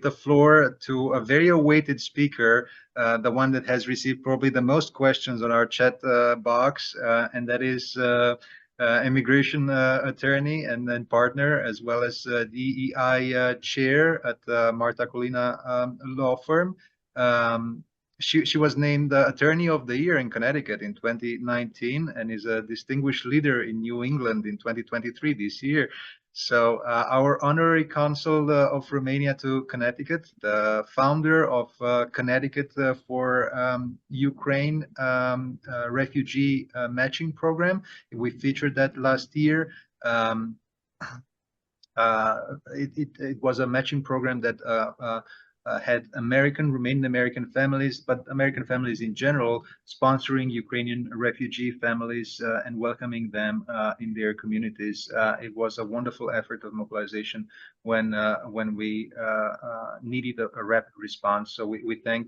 the floor to a very awaited speaker, the one that has received probably the most questions on our chat box, and that is immigration attorney and then partner, as well as DEI chair at the Murtha Cullina law firm. She was named Attorney of the Year in Connecticut in 2019 and is a distinguished leader in New England in 2023 this year. So our Honorary Consul of Romania to Connecticut, the founder of Connecticut for Ukraine refugee matching program. We featured that last year. It was a matching program that had Romanian American families, but American families in general, sponsoring Ukrainian refugee families and welcoming them in their communities. It was a wonderful effort of mobilization when we needed a rapid response. So we thank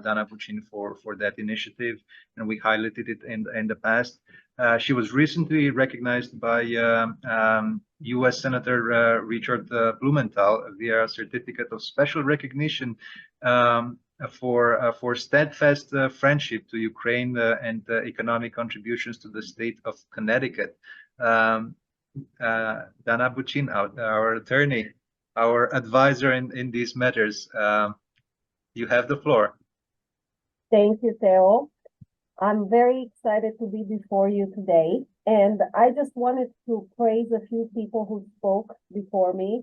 Dana Bucin for that initiative, and we highlighted it in the past. She was recently recognized by U.S. Senator Richard Blumenthal via a certificate of special recognition for steadfast friendship to Ukraine and economic contributions to the state of Connecticut. Dana Bucin, our attorney, our advisor in these matters, you have the floor. Thank you, Theo. I'm very excited to be before you today, and I just wanted to praise a few people who spoke before me.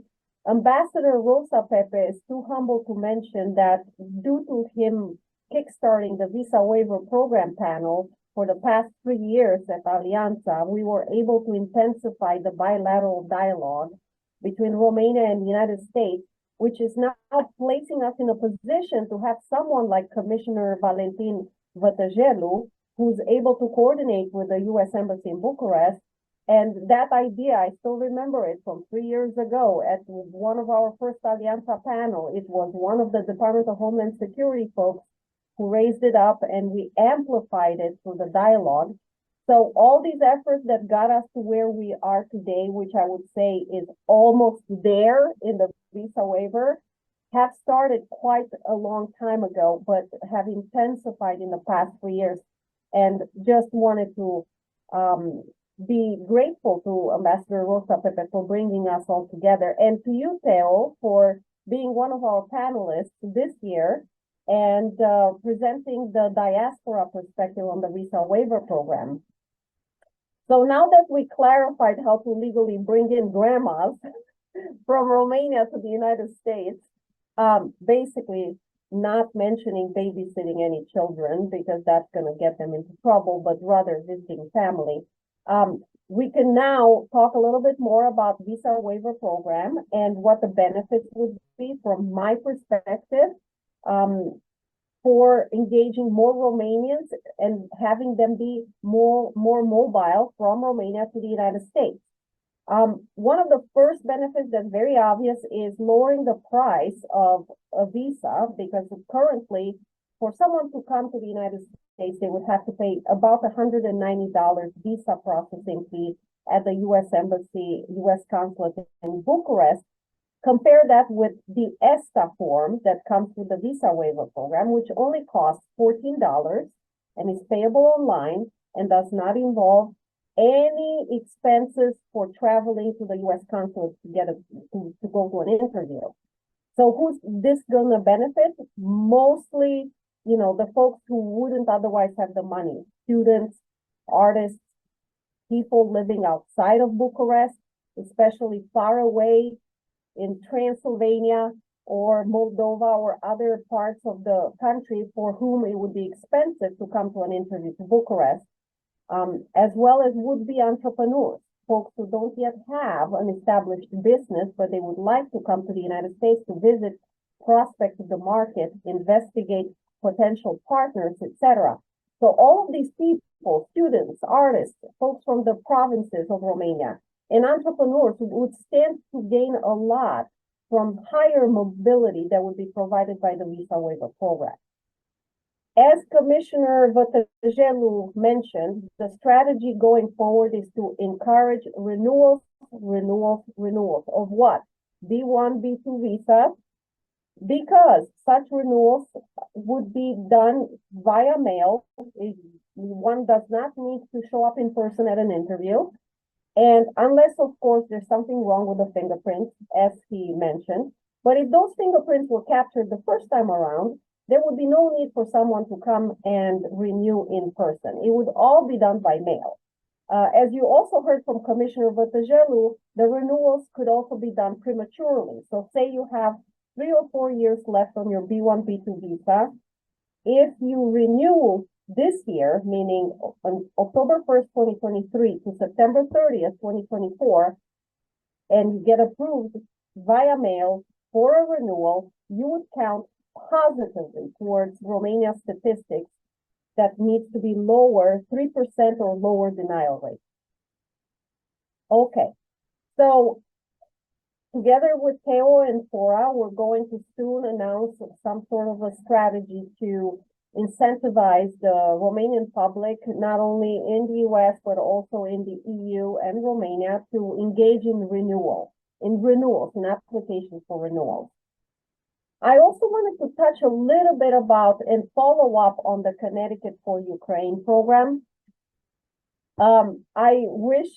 Ambassador Rosa Pepe is too humble to mention that due to him kickstarting the Visa Waiver Program panel for the past 3 years at Alianza, we were able to intensify the bilateral dialogue between Romania and the United States, which is now placing us in a position to have someone like Commissioner Valentin Vătăjelu, who's able to coordinate with the U.S. Embassy in Bucharest. And that idea, I still remember it from 3 years ago at one of our first Alianza panel. It was one of the Department of Homeland Security folks who raised it up, and we amplified it through the dialogue. So all these efforts that got us to where we are today, which I would say is almost there in the visa waiver, have started quite a long time ago, but have intensified in the past 3 years. And just wanted to be grateful to Ambassador Rosa Pepe for bringing us all together, and to you, Theo, for being one of our panelists this year and presenting the diaspora perspective on the visa waiver program. So now that we clarified how to legally bring in grandmas from Romania to the United States, basically not mentioning babysitting any children because that's going to get them into trouble, but rather visiting family. We can now talk a little bit more about visa waiver program and what the benefits would be from my perspective for engaging more Romanians and having them be more mobile from Romania to the United States. One of the first benefits that's very obvious is lowering the price of a visa, because currently for someone to come to the United States, they would have to pay about $190 visa processing fee at the U.S. Embassy, U.S. Consulate in Bucharest. Compare that with the ESTA form that comes with the visa waiver program, which only costs $14 and is payable online and does not involve any expenses for traveling to the U.S. consulate to go to an interview. So who's this gonna benefit? Mostly, you know, the folks who wouldn't otherwise have the money: students, artists, people living outside of Bucharest, especially far away in Transylvania or Moldova or other parts of the country for whom it would be expensive to come to an interview to Bucharest. As well as would-be entrepreneurs, folks who don't yet have an established business, but they would like to come to the United States to visit, prospect the market, investigate potential partners, etc. So all of these people, students, artists, folks from the provinces of Romania, and entrepreneurs would stand to gain a lot from higher mobility that would be provided by the visa waiver program. As Commissioner Vătăjelu mentioned, the strategy going forward is to encourage renewals of what? B1, B2 visas, because such renewals would be done via mail. One does not need to show up in person at an interview. And unless, of course, there's something wrong with the fingerprints, as he mentioned. But if those fingerprints were captured the first time around, there would be no need for someone to come and renew in person. It would all be done by mail. As you also heard from Commissioner Vătăjelu, the renewals could also be done prematurely. So say you have 3 or 4 years left on your B1, B2 visa. If you renew this year, meaning on October 1st, 2023 to September 30th, 2024, and you get approved via mail for a renewal, you would count positively towards Romania statistics that needs to be lower, 3% or lower denial rate. Okay, so together with Theo and Fora, we're going to soon announce some sort of a strategy to incentivize the Romanian public, not only in the US, but also in the EU and Romania, to engage in renewals, in applications for renewals. I also wanted to touch a little bit about and follow up on the Connecticut for Ukraine program. I wish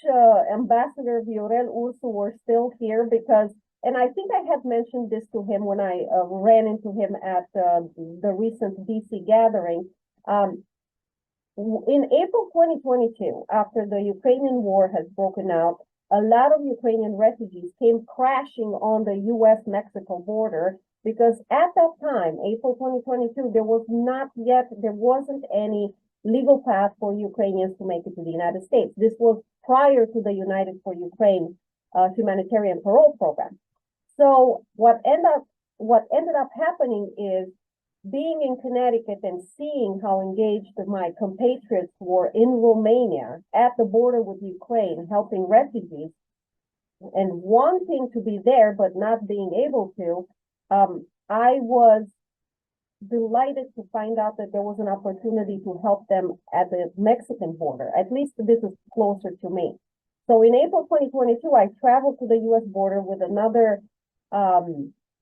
Ambassador Viorel Ursu were still here because, and I think I had mentioned this to him when I ran into him at the recent DC gathering. In April 2022, after the Ukrainian war has broken out, a lot of Ukrainian refugees came crashing on the US-Mexico border because at that time, April 2022, there wasn't any legal path for Ukrainians to make it to the United States. This was prior to the United for Ukraine humanitarian parole program. So what ended up happening is being in Connecticut and seeing how engaged my compatriots were in Romania at the border with Ukraine, helping refugees, and wanting to be there but not being able to, I was delighted to find out that there was an opportunity to help them at the Mexican border. At least this is closer to me. So in April 2022, I traveled to the US border with another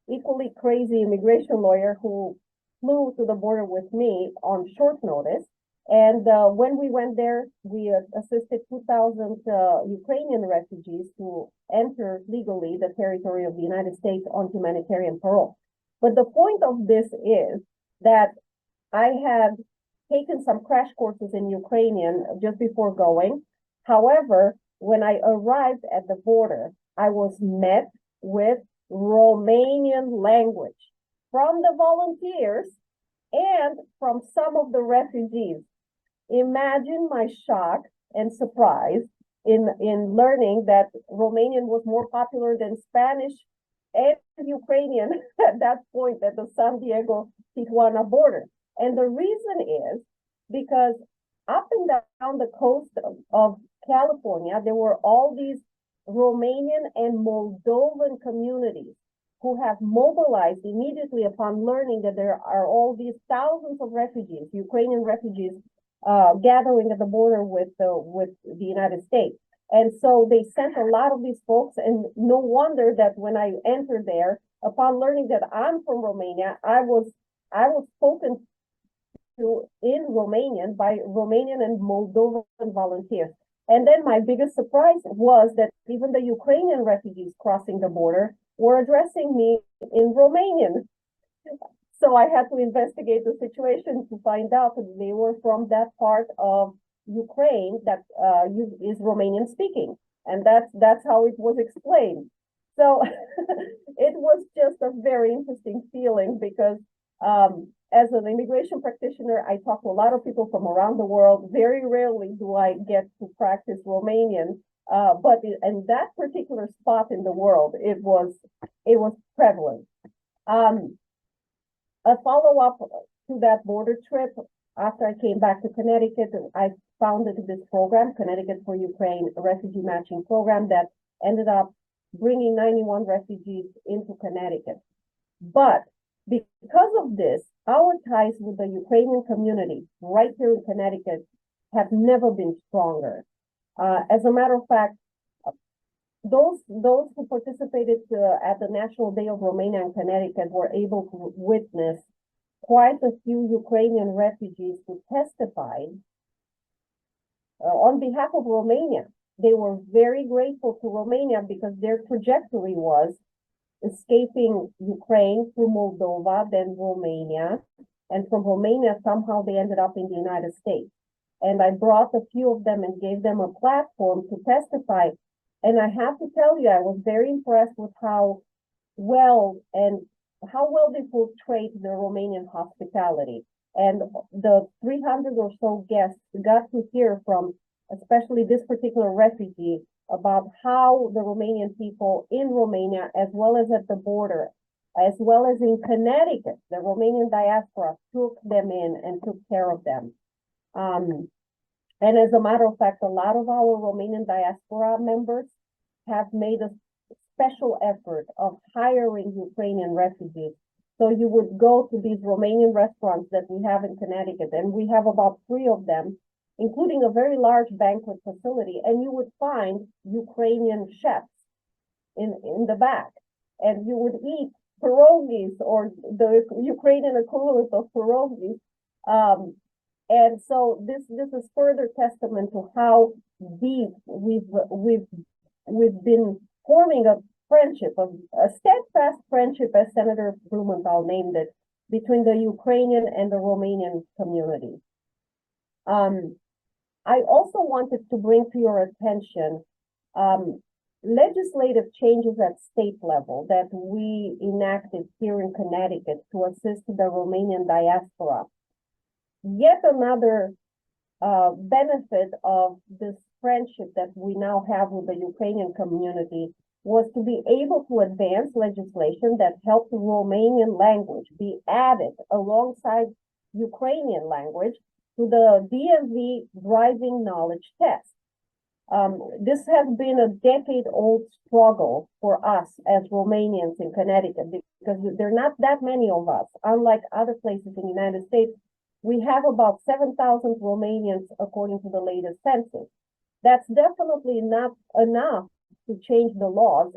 equally crazy immigration lawyer who flew to the border with me on short notice. And when we went there, we assisted 2,000 Ukrainian refugees to enter legally the territory of the United States on humanitarian parole. But the point of this is that I had taken some crash courses in Ukrainian just before going. However, when I arrived at the border, I was met with Romanian language from the volunteers and from some of the refugees. Imagine my shock and surprise in learning that Romanian was more popular than Spanish and Ukrainian at that point at the San Diego-Tijuana border. And the reason is because up and down the coast of California, there were all these Romanian and Moldovan communities who have mobilized immediately upon learning that there are all these thousands of refugees, Ukrainian refugees, gathering at the border with the United States. And so they sent a lot of these folks, and no wonder that when I entered there, upon learning that I'm from Romania, I was spoken to in Romanian by Romanian and Moldovan volunteers. And then my biggest surprise was that even the Ukrainian refugees crossing the border were addressing me in Romanian. So I had to investigate the situation to find out that they were from that part of Ukraine that is Romanian speaking. And that's how it was explained. So it was just a very interesting feeling because as an immigration practitioner, I talk to a lot of people from around the world. Very rarely do I get to practice Romanian, but in that particular spot in the world, it was prevalent. A follow-up to that border trip, after I came back to Connecticut, I founded this program, Connecticut for Ukraine, a refugee matching program that ended up bringing 91 refugees into Connecticut. But because of this, our ties with the Ukrainian community right here in Connecticut have never been stronger. As a matter of fact, those who participated at the National Day of Romania in Connecticut were able to witness quite a few Ukrainian refugees who testified on behalf of Romania. They were very grateful to Romania because their trajectory was escaping Ukraine through Moldova, then Romania, and from Romania somehow they ended up in the United States. And I brought a few of them and gave them a platform to testify. And I have to tell you, I was very impressed with how well they portrayed the Romanian hospitality. And the 300 or so guests got to hear from, especially this particular refugee, about how the Romanian people in Romania, as well as at the border, as well as in Connecticut, the Romanian diaspora took them in and took care of them. And as a matter of fact, a lot of our Romanian diaspora members have made a special effort of hiring Ukrainian refugees. So you would go to these Romanian restaurants that we have in Connecticut, and we have about 3 of them, including a very large banquet facility, and you would find Ukrainian chefs in the back, and you would eat pierogies, or the Ukrainian equivalent of pierogies. And so this is further testament to how deep we've been forming a friendship, a steadfast friendship, as Senator Blumenthal named it, between the Ukrainian and the Romanian community. I also wanted to bring to your attention legislative changes at state level that we enacted here in Connecticut to assist the Romanian diaspora. Yet another benefit of this friendship that we now have with the Ukrainian community was to be able to advance legislation that helped the Romanian language be added alongside Ukrainian language to the DMV driving knowledge test. This has been a decade-old struggle for us as Romanians in Connecticut because there are not that many of us. Unlike other places in the United States, we have about 7,000 Romanians according to the latest census. That's definitely not enough to change the laws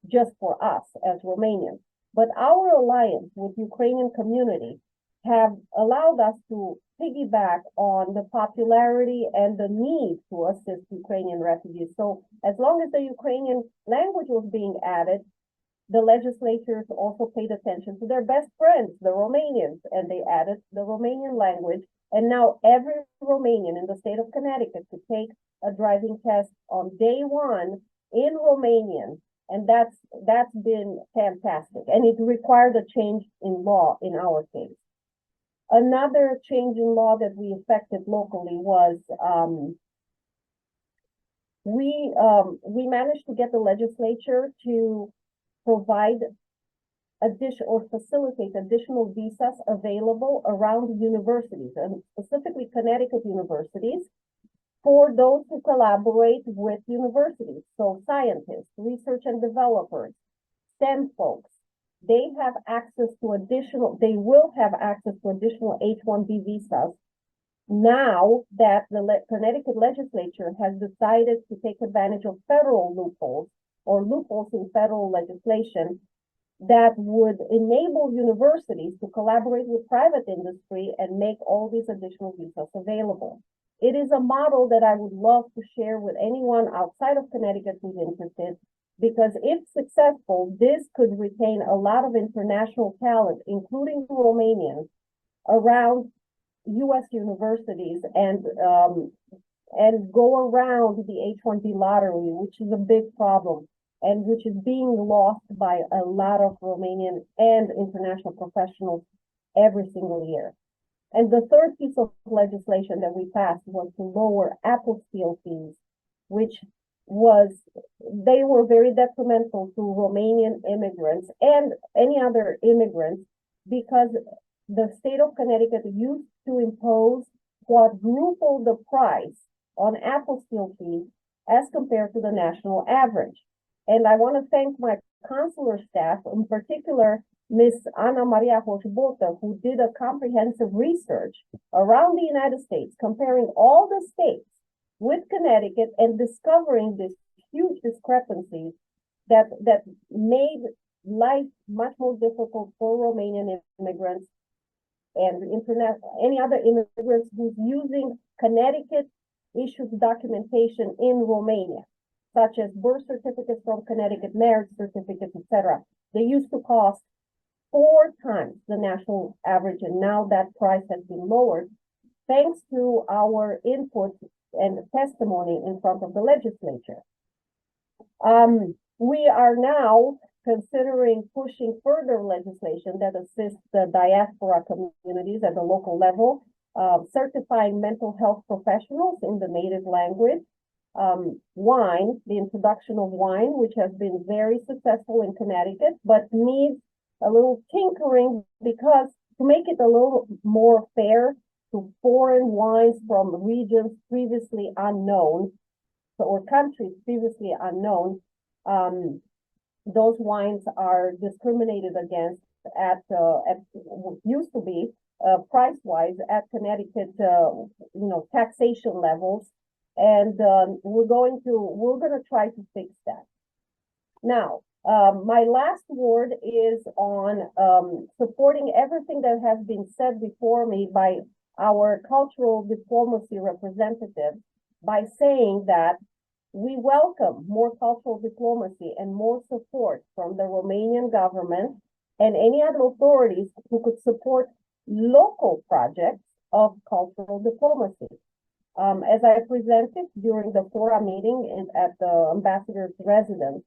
just for us as Romanians. But our alliance with the Ukrainian community have allowed us to piggyback on the popularity and the need to assist Ukrainian refugees. So as long as the Ukrainian language was being added, the legislatures also paid attention to their best friends, the Romanians, and they added the Romanian language. And now every Romanian in the state of Connecticut could take a driving test on day 1 in Romanian. And that's been fantastic. And it required a change in law in our case. Another change in law that we effected locally was we managed to get the legislature to provide or facilitate additional visas available around universities, and specifically Connecticut universities, for those who collaborate with universities. So scientists, research and developers, STEM folks, they will have access to additional H-1B visas now that the Connecticut legislature has decided to take advantage of federal loopholes or loopholes in federal legislation that would enable universities to collaborate with private industry and make all these additional visas available. It is a model that I would love to share with anyone outside of Connecticut who's interested, because if successful, this could retain a lot of international talent, including Romanians, around U.S. universities and go around the H-1B lottery, which is a big problem and which is being lost by a lot of Romanian and international professionals every single year. And the third piece of legislation that we passed was to lower apostille fees, which they were very detrimental to Romanian immigrants and any other immigrants, because the state of Connecticut used to impose quadruple the price on apostille fees as compared to the national average. And I want to thank my consular staff, in particular, Ms. Ana Maria Hoșbotă, who did a comprehensive research around the United States, comparing all the states with Connecticut and discovering this huge discrepancies that made life much more difficult for Romanian immigrants and any other immigrants who's using Connecticut issued documentation in Romania, such as birth certificates from Connecticut, marriage certificates, etc. They used to cost 4 times the national average, and now that price has been lowered thanks to our input and testimony in front of the legislature. We are now considering pushing further legislation that assists the diaspora communities at the local level, certifying mental health professionals in the native language, wine, the introduction of wine, which has been very successful in Connecticut, but needs a little tinkering because to make it a little more fair to foreign wines from regions previously unknown, or countries previously unknown, those wines are discriminated against at used to be price-wise at Connecticut, taxation levels, and we're gonna try to fix that. Now, my last word is on supporting everything that has been said before me by our cultural diplomacy representative by saying that we welcome more cultural diplomacy and more support from the Romanian government and any other authorities who could support local projects of cultural diplomacy. As I presented during the Fora meeting at the ambassador's residence,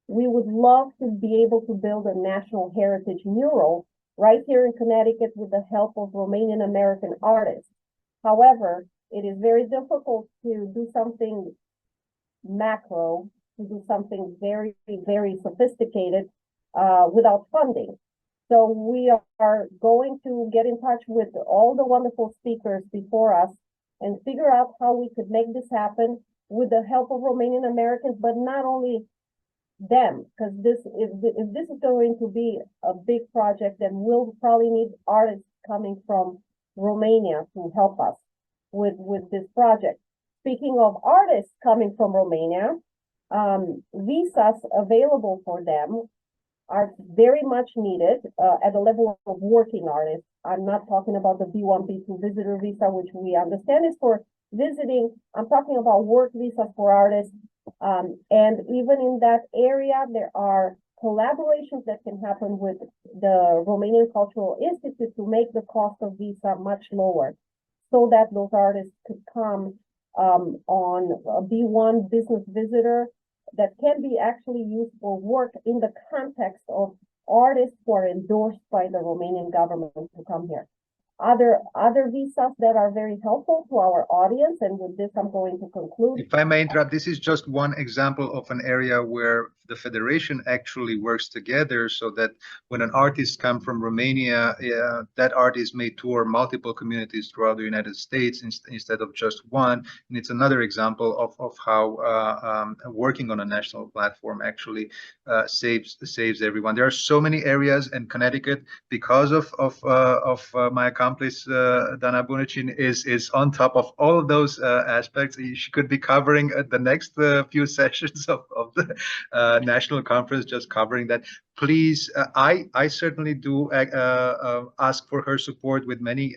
we would love to be able to build a national heritage mural right here in Connecticut with the help of Romanian American artists. However, it is very difficult to do something macro, to do something very, very sophisticated without funding. So we are going to get in touch with all the wonderful speakers before us and figure out how we could make this happen with the help of Romanian Americans, but not only them, because if this is going to be a big project, then we'll probably need artists coming from Romania to help us with this project. Speaking of artists coming from Romania, visas available for them are very much needed at the level of working artists. I'm not talking about the B1, B2 visitor visa, which we understand is for visiting. I'm talking about work visas for artists. And even in that area, there are collaborations that can happen with the Romanian Cultural Institute to make the cost of visa much lower so that those artists could come on a B1 business visitor that can be actually used for work in the context of artists who are endorsed by the Romanian government to come here. Other visas that are very helpful to our audience, and with this I'm going to conclude. If I may interrupt, this is just one example of an area where the federation actually works together so that when an artist comes from Romania, that artist may tour multiple communities throughout the United States instead of just one. And it's another example of how working on a national platform actually saves everyone. There are so many areas, and Connecticut, because of my accomplice Dana Bunicic, is on top of all of those aspects. She could be covering the next few sessions of the national conference, just covering that. Please, I certainly do ask for her support with many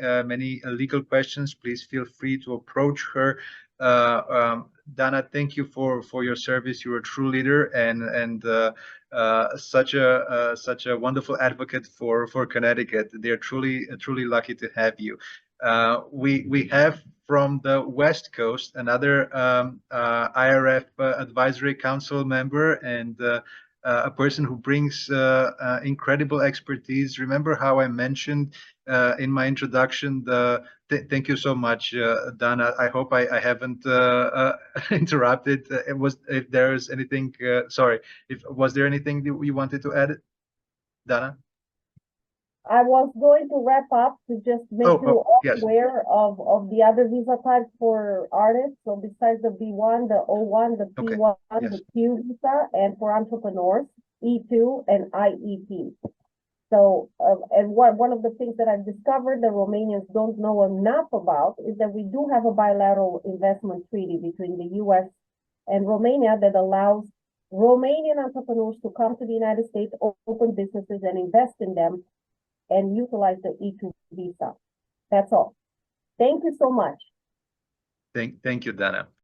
legal questions. Please feel free to approach her. Dana, thank you for your service. You're a true leader and such a wonderful advocate for Connecticut. They're truly lucky to have you. We have from the West Coast another IRF Advisory Council member and a person who brings incredible expertise. Remember how I mentioned in my introduction thank you so much, Dana. I hope I haven't interrupted. If there is anything, sorry, was there anything that you wanted to add, Dana? I was going to wrap up to just make you all aware of the other visa types for artists. So besides the B1, the O1, the P1, the Q visa, and for entrepreneurs, E2 and IEP. So, and one of the things that I've discovered the Romanians don't know enough about is that we do have a bilateral investment treaty between the U.S. and Romania that allows Romanian entrepreneurs to come to the United States, open businesses and invest in them and utilize the E2 visa. That's all. Thank you so much. Thank you, Dana.